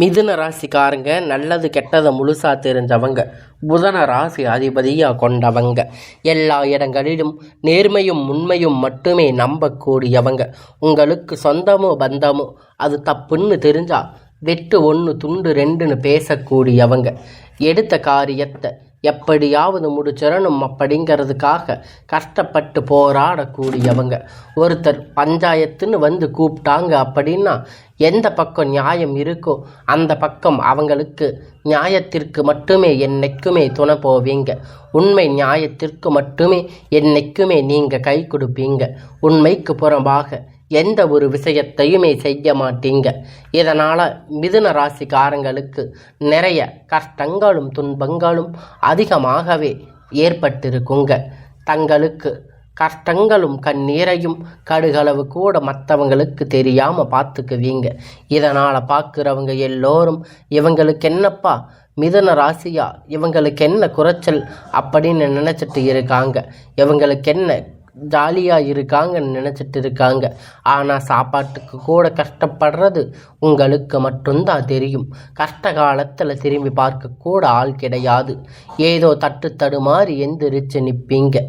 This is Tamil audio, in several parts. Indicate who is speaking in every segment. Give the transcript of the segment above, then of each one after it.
Speaker 1: மிதுன ராசிக்காரங்க நல்லது கெட்டதை முழுசா தெரிஞ்சவங்க. புதன ராசி அதிபதியாக கொண்டவங்க. எல்லா இடங்களிலும் நேர்மையும் உண்மையும் மட்டுமே நம்பக்கூடியவங்க. உங்களுக்கு சொந்தமோ பந்தமோ அது தப்புன்னு தெரிஞ்சா வெட்டு ஒன்று துண்டு ரெண்டுன்னு பேசக்கூடியவங்க. எடுத்த காரியத்தை எப்படியாவது முடிச்சிடணும் அப்படிங்கிறதுக்காக கஷ்டப்பட்டு போராடக்கூடியவங்க. ஒருத்தர் பஞ்சாயத்துன்னு வந்து கூப்பிட்டாங்க அப்படின்னா எந்த பக்கம் நியாயம் இருக்கோ அந்த பக்கம் அவங்களுக்கு நியாயத்திற்கு மட்டுமே என்னைக்குமே துணை போவீங்க. உண்மை நியாயத்திற்கு மட்டுமே என்னைக்குமே நீங்கள் கை கொடுப்பீங்க. உண்மைக்கு புறம்பாக எந்த ஒரு விஷயத்தையுமே செய்ய மாட்டீங்க. இதனால் மிதுன ராசிக்காரங்களுக்கு நிறைய கஷ்டங்களும் துன்பங்களும் அதிகமாகவே ஏற்பட்டிருக்குங்க. தங்களுக்கு கஷ்டங்களும் கண்ணீரையும் கடுகளவு கூட மற்றவங்களுக்கு தெரியாமல் பார்த்துக்குவீங்க. இதனால் பார்க்குறவங்க எல்லோரும் இவங்களுக்கு என்னப்பா மிதுன ராசியா, இவங்களுக்கு என்ன குறைச்சல் அப்படின்னு நினச்சிட்டு இருக்காங்க. இவங்களுக்கு என்ன ஜாலியாக இருக்காங்கன்னு நினச்சிட்டு இருக்காங்க. ஆனால் சாப்பாட்டுக்கு கூட கஷ்டப்படுறது உங்களுக்கு மட்டும்தான் தெரியும். கஷ்ட காலத்தில் திரும்பி பார்க்கக்கூட ஆள் கிடையாது. ஏதோ தடுமாறி எந்திரிச்சு நிற்பீங்க.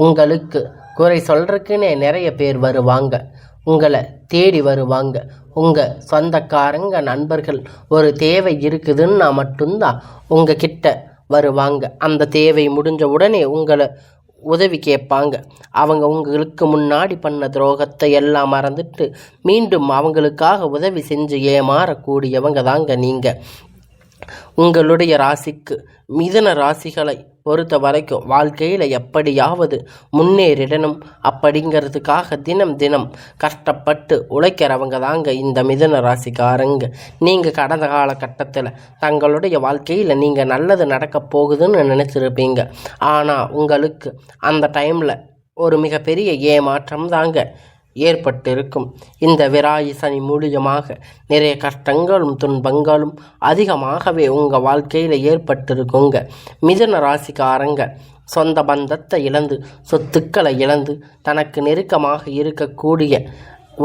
Speaker 1: உங்களுக்கு குறை சொல்கிறதுக்குன்னே நிறைய பேர் வருவாங்க. உங்களை தேடி வருவாங்க. உங்கள் சொந்தக்காரங்க நண்பர்கள் ஒரு தேவை இருக்குதுன்னா மட்டும்தான் உங்கள் கிட்ட வருவாங்க. அந்த தேவை முடிஞ்ச உடனே உங்களை உதவி கேட்பாங்க. அவங்க உங்களுக்கு முன்னாடி பண்ண துரோகத்தை எல்லாம் மறந்துட்டு மீண்டும் அவங்களுக்காக உதவி செஞ்சு ஏமாறக்கூடியவங்க தாங்க நீங்கள். உங்களுடைய ராசிக்கு மிதுன ராசிகளை பொறுத்த வரைக்கும் வாழ்க்கையில் எப்படியாவது முன்னேறிடணும் அப்படிங்கிறதுக்காக தினம் தினம் கஷ்டப்பட்டு உழைக்கிறவங்க தாங்க இந்த மிதுன ராசிக்காரங்க. நீங்கள் கடந்த காலகட்டத்தில் தங்களுடைய வாழ்க்கையில் நீங்கள் நல்லது நடக்க போகுதுன்னு நினச்சிருப்பீங்க. ஆனால் உங்களுக்கு அந்த டைமில் ஒரு மிகப்பெரிய ஏமாற்றம் தாங்க ஏற்பட்டிருக்கும். இந்த விராயி சனி மூலியமாக நிறைய கஷ்டங்களும் துன்பங்களும் அதிகமாகவே உங்கள் வாழ்க்கையில் ஏற்பட்டிருக்குங்க. மிதுன ராசிக்காரங்க சொந்த பந்தத்தை இழந்து சொத்துக்களை இழந்து தனக்கு நெருக்கமாக இருக்கக்கூடிய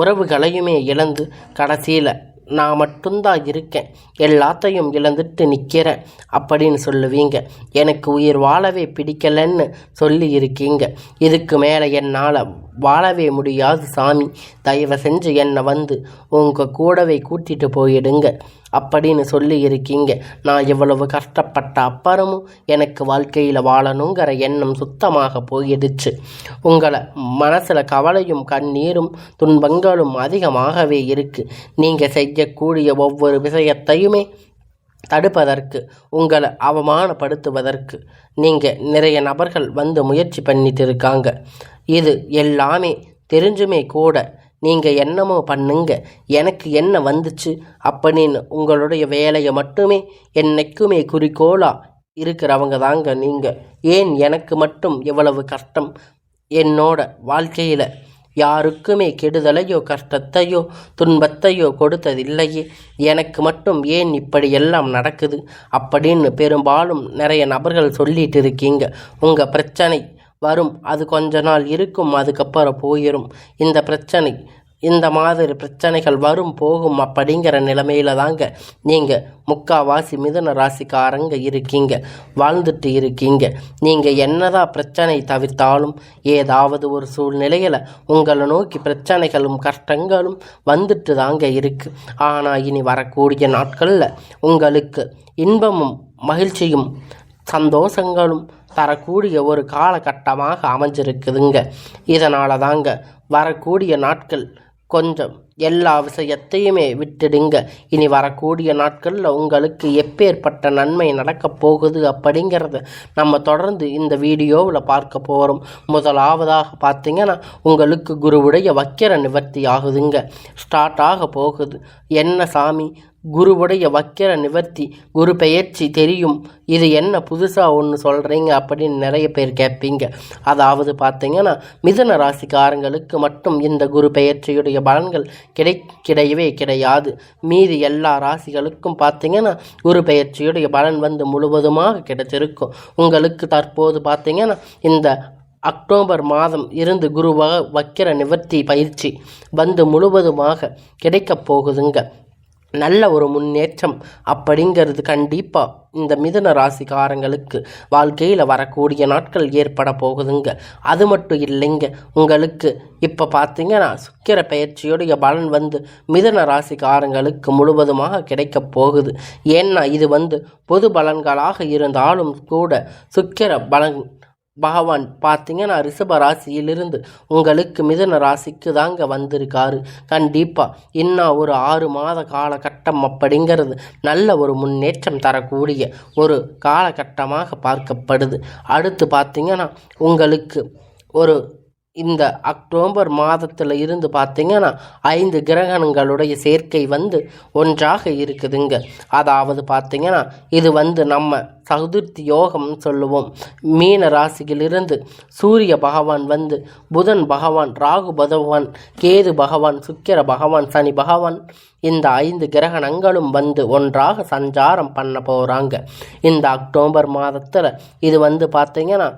Speaker 1: உறவுகளையுமே இழந்து கடைசியில் நான் மட்டும்தான் இருக்கேன், எல்லாத்தையும் இழந்துட்டு நிற்கிறேன் அப்படின்னு சொல்லுவீங்க. எனக்கு உயிர் வாழவே பிடிக்கலன்னு சொல்லி இருக்கீங்க. இதுக்கு மேலே என்னால் வாழவே முடியாது சாமி, தயவு செஞ்சு என்னை வந்து உங்கள் கூடவே கூட்டிகிட்டு போயிடுங்க அப்படின்னு சொல்லி இருக்கீங்க. நான் இவ்வளவு கஷ்டப்பட்ட அப்புறமும் எனக்கு வாழ்க்கையில் வாழணுங்கிற எண்ணம் சுத்தமாக போயிடுச்சு. உங்களை மனசில் கவலையும் கண்ணீரும் துன்பங்களும் அதிகமாகவே இருக்குது. நீங்கள் செய்யக்கூடிய ஒவ்வொரு விஷயத்தையுமே தடுப்பதற்கு, உங்களை அவமானப்படுத்துவதற்கு நீங்கள் நிறைய நபர்கள் வந்து முயற்சி பண்ணிட்டு இருக்காங்க. இது எல்லாமே தெரிஞ்சுமே கூட நீங்கள் என்னமோ பண்ணுங்க, எனக்கு என்ன வந்துச்சு அப்படின்னு உங்களுடைய வேலையை மட்டுமே என்னைக்குமே குறிக்கோளாக இருக்கிறவங்க தாங்க நீங்கள். ஏன் எனக்கு மட்டும் இவ்வளவு கஷ்டம்? என்னோட வாழ்க்கையில் யாருக்குமே கெடுதலையோ கஷ்டத்தையோ துன்பத்தையோ கொடுத்ததில்லையே, எனக்கு மட்டும் ஏன் இப்படியெல்லாம் நடக்குது அப்படின்னு பெரும்பாலும் நிறைய நபர்கள் சொல்லிட்டு இருக்கீங்க. உங்கள் பிரச்சனை வரும், அது கொஞ்ச நாள் இருக்கும், அதுக்கப்புறம் போயிடும். இந்த பிரச்சனை இந்த மாதிரி பிரச்சனைகள் வரும் போகும் அப்படிங்கிற நிலைமையில தாங்க நீங்கள் முக்காவாசி மிதுன ராசிக்காரங்க இருக்கீங்க, வாழ்ந்துட்டு இருக்கீங்க. நீங்கள் என்னதான் பிரச்சனை தவிர்த்தாலும் ஏதாவது ஒரு சூழ்நிலையில் உங்களை நோக்கி பிரச்சனைகளும் கஷ்டங்களும் வந்துட்டு தாங்க இருக்குது. ஆனால் இனி வரக்கூடிய நாட்களில் உங்களுக்கு இன்பமும் மகிழ்ச்சியும் சந்தோஷங்களும் தரக்கூடிய ஒரு காலகட்டமாக அமைஞ்சிருக்குதுங்க. இதனால தாங்க வரக்கூடிய நாட்கள் கொஞ்சம் எல்லா விஷயத்தையுமே விட்டுடுங்க. இனி வரக்கூடிய நாட்களில் உங்களுக்கு எப்பேற்பட்ட நன்மை நடக்கப் போகுது அப்படிங்கிறத நம்ம தொடர்ந்து இந்த வீடியோவில் பார்க்க போகிறோம். முதலாவதாக பார்த்தீங்கன்னா உங்களுக்கு குருவுடைய வக்கிர நிவர்த்தி ஆகுதுங்க, ஸ்டார்ட் ஆக போகுது. என்ன சாமி, குருவுடைய வக்கிர நிவர்த்தி, குரு பெயர்ச்சி தெரியும், இது என்ன புதுசாக ஒன்று சொல்கிறீங்க அப்படின்னு நிறைய பேர் கேட்பீங்க. அதாவது பார்த்தீங்கன்னா மிதுன ராசிக்காரங்களுக்கு மட்டும் இந்த குரு பெயர்ச்சியுடைய பலன்கள் கிடையவே கிடையாது. மீதி எல்லா ராசிகளுக்கும் பார்த்தீங்கன்னா குரு பெயர்ச்சியுடைய பலன் வந்து முழுவதுமாக கிடைச்சிருக்கும். உங்களுக்கு தற்போது பார்த்தீங்கன்னா இந்த அக்டோபர் மாதம் இருந்து குரு வக்கிர நிவர்த்தி பயிற்சி வந்து முழுவதுமாக கிடைக்கப் போகுதுங்க. நல்ல ஒரு முன்னேற்றம் அப்படிங்கிறது கண்டிப்பாக இந்த மிதுன ராசிக்காரங்களுக்கு வாழ்க்கையில் வரக்கூடிய நாட்கள் ஏற்பட போகுதுங்க. அது மட்டும் இல்லைங்க, உங்களுக்கு இப்போ பார்த்தீங்கன்னா சுக்கிர பயிற்சியுடைய பலன் மிதுன ராசிக்காரங்களுக்கு முழுவதுமாக கிடைக்க போகுது. ஏன்னா இது பொது பலன்களாக இருந்தாலும் கூட சுக்கிர பலன் பகவான் பார்த்தீங்கன்னா ரிஷப ராசியிலிருந்து உங்களுக்கு மிதுன ராசிக்கு தாங்க வந்திருக்காரு. கண்டிப்பாக இன்னும் ஒரு 6 மாத காலகட்டம் அப்படிங்கிறது நல்ல ஒரு முன்னேற்றம் தரக்கூடிய ஒரு காலகட்டமாக பார்க்கப்படுது. அடுத்து பார்த்தீங்கன்னா உங்களுக்கு ஒரு இந்த அக்டோபர் மாதத்தில் இருந்து பார்த்தீங்கன்னா 5 கிரகணங்களுடைய சேர்க்கை ஒன்றாக இருக்குதுங்க. அதாவது பார்த்தீங்கன்னா இது நம்ம சதுர்த்தி யோகம் சொல்லுவோம். மீன ராசியிலிருந்து சூரிய பகவான் புதன் பகவான், ராகு பகவான், கேது பகவான், சுக்கிர பகவான், சனி பகவான், இந்த 5 கிரகணங்களும் ஒன்றாக சஞ்சாரம் பண்ண போகிறாங்க இந்த அக்டோபர் மாதத்தில். இது பார்த்தீங்கன்னா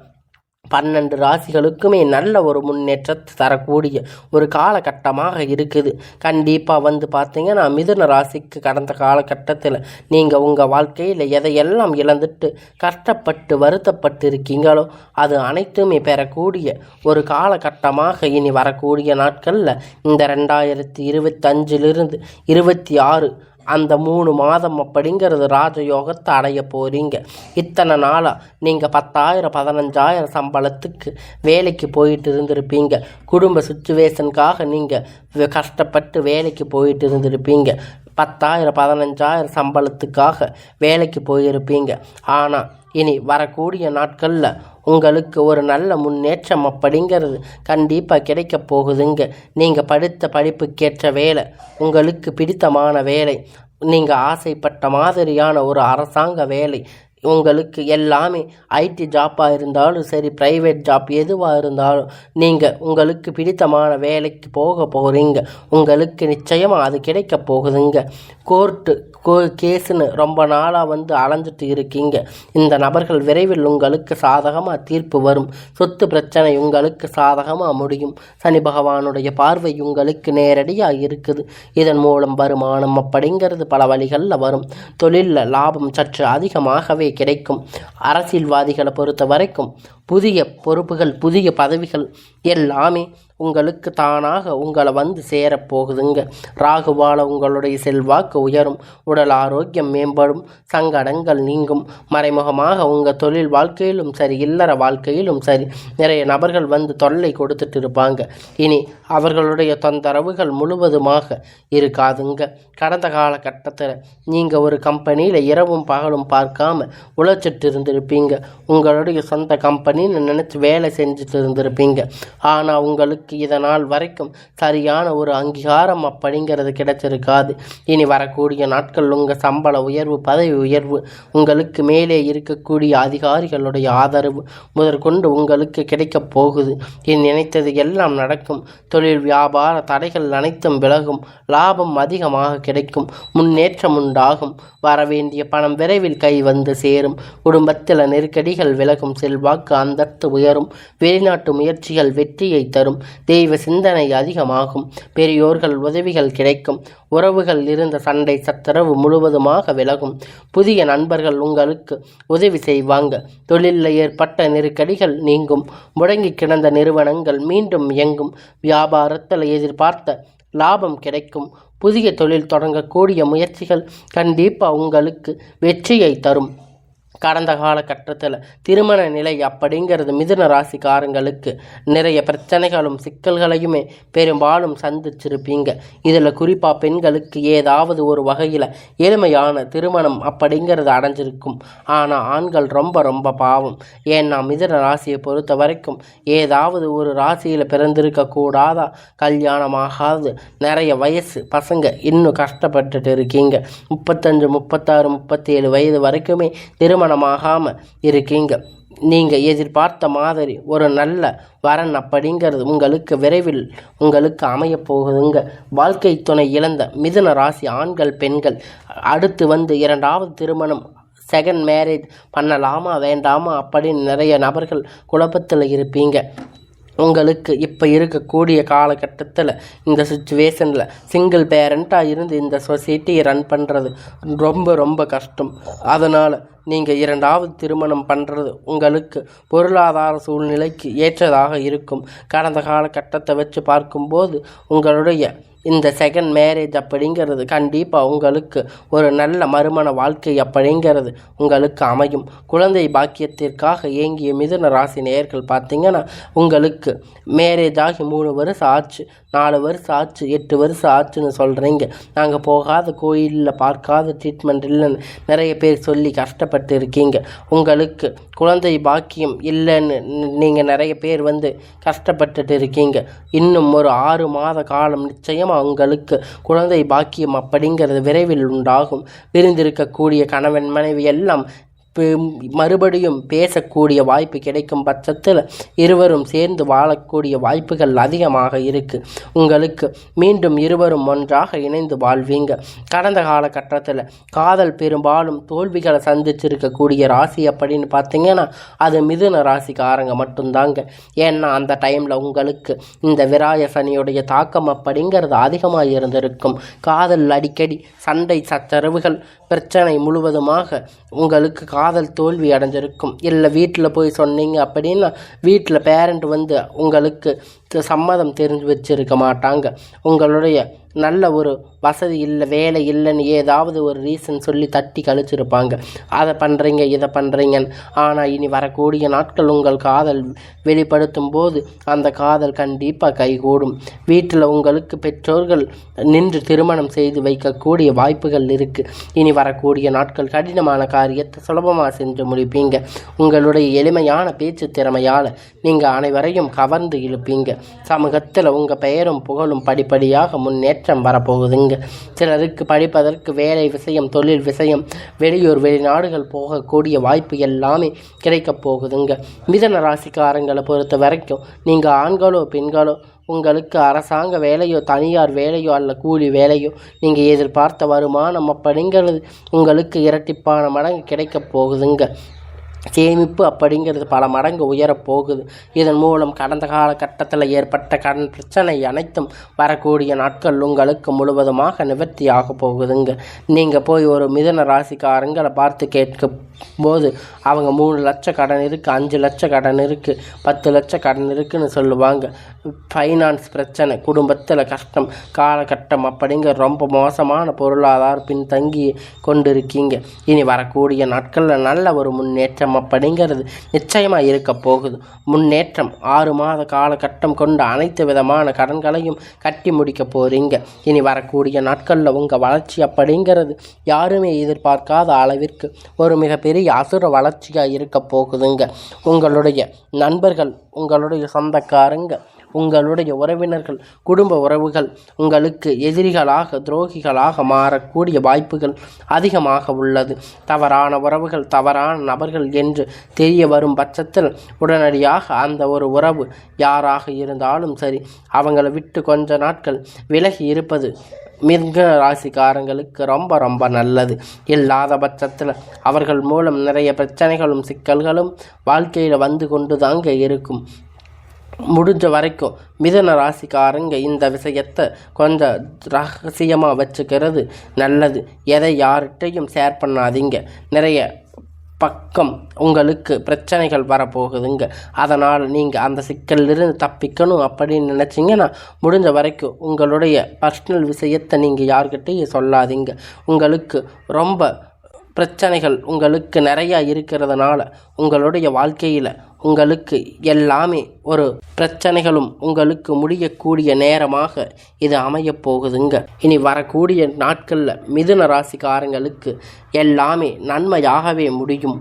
Speaker 1: 12 ராசிகளுக்குமே நல்ல ஒரு முன்னேற்றத்தை தரக்கூடிய ஒரு காலகட்டமாக இருக்குது. கண்டிப்பாக பார்த்தீங்கன்னா மிதுன ராசிக்கு கடந்த காலகட்டத்தில் நீங்கள் உங்கள் வாழ்க்கையில் எதையெல்லாம் இழந்துட்டு கஷ்டப்பட்டு வருத்தப்பட்டு இருக்கீங்களோ அது அனைத்துமே பெறக்கூடிய ஒரு காலகட்டமாக இனி வரக்கூடிய நாட்களில் இந்த 2025 26 அந்த 3 மாதம் அப்படிங்கிறது ராஜயோகத்தை அடைய போகிறீங்க. இத்தனை நாளாக நீங்கள் 10,000 15,000 சம்பளத்துக்கு வேலைக்கு போயிட்டு இருந்திருப்பீங்க. குடும்ப சுச்சுவேஷனுக்காக நீங்கள் கஷ்டப்பட்டு வேலைக்கு போயிட்டு இருந்திருப்பீங்க. 10,000 15,000 சம்பளத்துக்காக வேலைக்கு போயிருப்பீங்க. ஆனால் இனி வரக்கூடிய நாட்களில் உங்களுக்கு ஒரு நல்ல முன்னேற்றம் அப்படிங்கிறது கண்டிப்பாக கிடைக்க போகுதுங்க. நீங்கள் படித்த படிப்புக்கேற்ற வேலை, உங்களுக்கு பிடித்தமான வேலை, நீங்கள் ஆசைப்பட்ட மாதிரியான ஒரு அரசாங்க வேலை, உங்களுக்கு எல்லாமே ஐடி ஜாப்பாக இருந்தாலும் சரி, ப்ரைவேட் ஜாப் எதுவாக இருந்தாலும் நீங்கள் உங்களுக்கு பிடித்தமான வேலைக்கு போக போகிறீங்க. உங்களுக்கு நிச்சயமாக அது கிடைக்க போகுதுங்க. கோர்ட்டு கேஸுன்னு ரொம்ப நாளாக அலைஞ்சிட்டு இருக்கீங்க. இந்த நபர்கள் விரைவில் உங்களுக்கு சாதகமாக தீர்ப்பு வரும். சொத்து பிரச்சனை உங்களுக்கு சாதகமாக முடியும். சனி பகவானுடைய பார்வை உங்களுக்கு நேரடியாக இருக்குது. இதன் மூலம் வருமானம் அப்படிங்கிறது பல வழிகளில் வரும். தொழிலில் லாபம் சற்று அதிகமாகவே கிடைக்கும். அரசியல்வாதிகளை பொறுத்த வரைக்கும் புதிய பொறுப்புகள், புதிய பதவிகள் எல்லாமே உங்களுக்கு தானாக உங்களை சேரப்போகுதுங்க. ராகுவால் உங்களுடைய செல்வாக்கு உயரும், உடல் ஆரோக்கியம் மேம்படும், சங்கடங்கள் நீங்கும். மறைமுகமாக உங்கள் தொழில் வாழ்க்கையிலும் சரி, இல்லற வாழ்க்கையிலும் சரி, நிறைய நபர்கள் தொல்லை கொடுத்துட்டு இருப்பாங்க. இனி அவர்களுடைய தொந்தரவுகள் முழுவதுமாக இருக்காதுங்க. கடந்த காலகட்டத்தில் நீங்கள் ஒரு கம்பெனியில் இரவும் பகலும் பார்க்காம உழைச்சிட்டு இருந்திருப்பீங்க. உங்களுடைய சொந்த கம்பெனின்னு நினச்சி வேலை செஞ்சுட்டு இருந்திருப்பீங்க. ஆனால் உங்களுக்கு இதனால் வரைக்கும் சரியான ஒரு அங்கீகாரம் அப்படிங்கிறது கிடைச்சிருக்காது. இனி வரக்கூடிய நாட்கள் உங்கள் சம்பள உயர்வு, பதவி உயர்வு, உங்களுக்கு மேலே இருக்கக்கூடிய அதிகாரிகளுடைய ஆதரவு முதற்கொண்டு உங்களுக்கு கிடைக்கப் போகுது. இனி நினைத்தது எல்லாம் நடக்கும். தொழில் வியாபார தடைகள் அனைத்தும் விலகும். லாபம் அதிகமாக கிடைக்கும். முன்னேற்றம் உண்டாகும். வரவேண்டிய பணம் விரைவில் கை சேரும். குடும்பத்தில் நெருக்கடிகள் விலகும். செல்வாக்கு அந்தஸ்து உயரும். வெளிநாட்டு முயற்சிகள் வெற்றியை தரும். தெய்வ சிந்தனை அதிகமாகும். பெரியோர்கள் உதவிகள் கிடைக்கும். உறவுகள் இருந்த சண்டை சச்சரவு முழுவதுமாக விலகும். புதிய நண்பர்கள் உங்களுக்கு உதவி செய்வாங்க. தொழிலில் ஏற்பட்ட நெருக்கடிகள் நீங்கும். முடங்கி கிடந்த நிறுவனங்கள் மீண்டும் இயங்கும். வியாபாரத்தில் எதிர்பார்த்த லாபம் கிடைக்கும். புதிய தொழில் தொடங்கக்கூடிய முயற்சிகள் கண்டிப்பாக உங்களுக்கு வெற்றியை தரும். கடந்த காலகட்டத்தில் திருமண நிலை அப்படிங்கிறது மிதுன ராசிக்காரங்களுக்கு நிறைய பிரச்சனைகளும் சிக்கல்களையுமே பெரும்பாலும் சந்திச்சிருப்பீங்க. இதில் குறிப்பாக பெண்களுக்கு ஏதாவது ஒரு வகையில் எளிமையான திருமணம் அப்படிங்கிறது அடைஞ்சிருக்கும். ஆனால் ஆண்கள் ரொம்ப ரொம்ப பாவம். ஏன்னா மிதுன ராசியை பொறுத்த வரைக்கும் ஏதாவது ஒரு ராசியில் பிறந்திருக்கக்கூடாதா, கல்யாணமாகாது நிறைய வயசு பசங்க இன்னும் கஷ்டப்பட்டுட்டு இருக்கீங்க. 35 36 37 வயது வரைக்குமே திருமணமாகாமல் இருக்கீங்க. நீங்கள் எதிர்பார்த்த மாதிரி ஒரு நல்ல வரன் அப்படிங்கிறது உங்களுக்கு விரைவில் உங்களுக்கு அமையப்போகுதுங்க. வாழ்க்கை துணை இழந்த மிதுன ராசி ஆண்கள் பெண்கள் அடுத்து 2வது திருமணம், செகண்ட் மேரேஜ் பண்ணலாமா வேண்டாமா அப்படின்னு நிறைய நபர்கள் குழப்பத்தில் இருப்பீங்க. உங்களுக்கு இப்போ இருக்கக்கூடிய காலகட்டத்தில் இந்த சுச்சுவேஷனில் சிங்கிள் பேரண்ட்டாக இருந்து இந்த சொசைட்டியை ரன் பண்ணுறது ரொம்ப ரொம்ப கஷ்டம். அதனால் நீங்கள் இரண்டாவது திருமணம் பண்ணுறது உங்களுக்கு பொருளாதார சூழ்நிலைக்கு ஏற்றதாக இருக்கும். கடந்த காலகட்டத்தை வச்சு பார்க்கும்போது உங்களுடைய இந்த செகண்ட் மேரேஜ் அப்படிங்கிறது கண்டிப்பாக உங்களுக்கு ஒரு நல்ல மறுமண வாழ்க்கை அப்படிங்கிறது உங்களுக்கு அமையும். குழந்தை பாக்கியத்திற்காக ஏங்கிய மிதுன ராசி நேயர்கள் பார்த்தீங்கன்னா உங்களுக்கு மேரேஜ் ஆகி 3 வருஷம் ஆச்சு, 4 வருஷம் ஆச்சு, 8 வருஷம் ஆச்சுன்னு சொல்கிறீங்க. நாங்கள் போகாத கோயிலில் பார்க்காத ட்ரீட்மெண்ட் இல்லைன்னு நிறைய பேர் சொல்லி கஷ்டப்பட்டு இருக்கீங்க. உங்களுக்கு குழந்தை பாக்கியம் இல்லைன்னு நீங்கள் நிறைய பேர் கஷ்டப்பட்டுட்டு இருக்கீங்க. இன்னும் ஒரு 6 மாத காலம் நிச்சயமாக உங்களுக்கு குழந்தை பாக்கியம் அப்படிங்கிறது விரைவில் உண்டாகும். பிரிந்திருக்கக்கூடிய கணவன் மனைவி எல்லாம் மறுபடியும் பேசக்கூடிய வாய்ப்பு கிடைக்கும் பட்சத்தில் இருவரும் சேர்ந்து வாழக்கூடிய வாய்ப்புகள் அதிகமாக இருக்குது. உங்களுக்கு மீண்டும் இருவரும் ஒன்றாக இணைந்து வாழ்வீங்க. கடந்த காலகட்டத்தில் காதல் பெரும்பாலும் தோல்விகளை சந்திச்சிருக்கக்கூடிய ராசி அப்படின்னு பார்த்தீங்கன்னா அது மிதுன ராசிக்காரங்க மட்டும்தாங்க. ஏன்னா அந்த டைமில் உங்களுக்கு இந்த விராய சனியுடைய தாக்கம் அப்படிங்கிறது அதிகமாக இருந்திருக்கும். காதல் அடிக்கடி சண்டை சச்சரவுகள் பிரச்சனை முழுவதுமாக உங்களுக்கு காதல் தோல்வி அடைஞ்சிருக்கும். இல்லை வீட்டில் போய் சொன்னீங்க அப்படின்னா வீட்டில் பேரண்ட் உங்களுக்கு சம்மதம் தெரிஞ்சு வச்சுருக்க மாட்டாங்க. உங்களுடைய நல்ல ஒரு வசதி இல்லை, வேலை இல்லைன்னு ஏதாவது ஒரு ரீசன் சொல்லி தட்டி கழிச்சிருப்பாங்க. அதை பண்ணுறீங்க இதை பண்ணுறீங்கன்னு. ஆனால் இனி வரக்கூடிய நாட்கள் உங்கள் காதல் வெளிப்படுத்தும் போது அந்த காதல் கண்டிப்பாக கைகூடும். வீட்டில் உங்களுக்கு பெற்றோர்கள் நின்று திருமணம் செய்து வைக்கக்கூடிய வாய்ப்புகள் இருக்குது. இனி வரக்கூடிய நாட்கள் கடினமான காரியத்தை சுலபமாக செஞ்சு முடிப்பீங்க. உங்களுடைய எளிமையான பேச்சு திறமையால் நீங்கள் அனைவரையும் கவர்ந்து இழுப்பீங்க. சமூகத்தில் உங்கள் பெயரும் புகழும் படிப்படியாக முன்னேற்றம் வரப்போகுதுங்க. சிலருக்கு படிப்பதற்கு வேலை விஷயம், தொழில் விஷயம், வெளியூர் வெளிநாடுகள் போகக்கூடிய வாய்ப்பு எல்லாமே கிடைக்கப் போகுதுங்க. மிதுன ராசிக்காரங்களை பொறுத்த வரைக்கும் நீங்கள் ஆண்களோ பெண்களோ உங்களுக்கு அரசாங்க வேலையோ தனியார் வேலையோ அல்ல கூலி வேலையோ நீங்கள் எதிர்பார்த்த வருமானம் அப்படிங்கிறது உங்களுக்கு இரட்டிப்பான மடங்கு கிடைக்கப் போகுதுங்க. சேமிப்பு அப்படிங்கிறது பல மடங்கு உயரப்போகுது. இதன் மூலம் கடந்த காலகட்டத்தில் ஏற்பட்ட கடன் பிரச்சனை அனைத்தும் வரக்கூடிய நாட்கள் உங்களுக்கு முழுவதுமாக நிவர்த்தி ஆக போகுதுங்க. நீங்கள் போய் ஒரு மிதுன ராசிக்காரங்களை பார்த்து கேட்கும் போது அவங்க 3 லட்சம் கடன் இருக்குது, 5 லட்சம் கடன் இருக்குது, 10 லட்சம் கடன் இருக்குதுன்னு சொல்லுவாங்க. ஃபைனான்ஸ் பிரச்சனை, குடும்பத்தில் கஷ்டம், காலகட்டம் அப்படிங்கிற ரொம்ப மோசமான பொருளாதார பின்தங்கி கொண்டிருக்கீங்க. இனி வரக்கூடிய நாட்களில் நல்ல ஒரு முன்னேற்றம் அப்படிங்கிறது நிச்சயமாக இருக்க போகுது. முன்னேற்றம் 6 மாத காலகட்டம் கொண்ட அனைத்து விதமான கடன்களையும் கட்டி முடிக்க போகிறீங்க. இனி வரக்கூடிய நாட்களில் உங்கள் வளர்ச்சி அப்படிங்கிறது யாருமே எதிர்பார்க்காத அளவிற்கு ஒரு மிகப்பெரிய அசுர வளர்ச்சியாக இருக்க போகுதுங்க. உங்களுடைய நண்பர்கள், உங்களுடைய சொந்தக்காரங்க, உங்களுடைய உறவினர்கள், குடும்ப உறவுகள் உங்களுக்கு எதிரிகளாக துரோகிகளாக மாறக்கூடிய வாய்ப்புகள் அதிகமாக உள்ளது. தவறான உறவுகள், தவறான நபர்கள் என்று தெரிய வரும் பட்சத்தில் உடனடியாக அந்த ஒரு உறவு யாராக இருந்தாலும் சரி அவங்களை விட்டு கொஞ்ச நாட்கள் விலகி இருப்பது மிதுன ராசிக்காரங்களுக்கு ரொம்ப ரொம்ப நல்லது. இல்லாத பட்சத்தில் அவர்கள் மூலம் நிறைய பிரச்சனைகளும் சிக்கல்களும் வாழ்க்கையில் வந்து கொண்டு தாங்க இருக்கும். முடிஞ்ச வரைக்கும் மிதுன ராசிக்காரங்க இந்த விஷயத்தை கொஞ்சம் ரகசியமாக வச்சுக்கிறது நல்லது. எதை யார்கிட்டையும் ஷேர் பண்ணாதீங்க. நிறைய பக்கம் உங்களுக்கு பிரச்சனைகள் வரப்போகுதுங்க. அதனால் நீங்கள் அந்த சிக்கலிலிருந்து தப்பிக்கணும் அப்படின்னு நினச்சிங்கன்னா முடிஞ்ச வரைக்கும் உங்களுடைய பர்சனல் விஷயத்தை நீங்கள் யார்கிட்டையும் சொல்லாதீங்க. உங்களுக்கு ரொம்ப பிரச்சனைகள் உங்களுக்கு நிறையா இருக்கிறதுனால உங்களுடைய வாழ்க்கையில் உங்களுக்கு எல்லாமே ஒரு பிரச்சனைகளும் உங்களுக்கு முடியக்கூடிய நேரமாக இது அமையப் போகுதுங்க. இனி வரக்கூடிய நாட்களில் மிதுன ராசிக்காரங்களுக்கு எல்லாமே நன்மையாகவே முடியும்.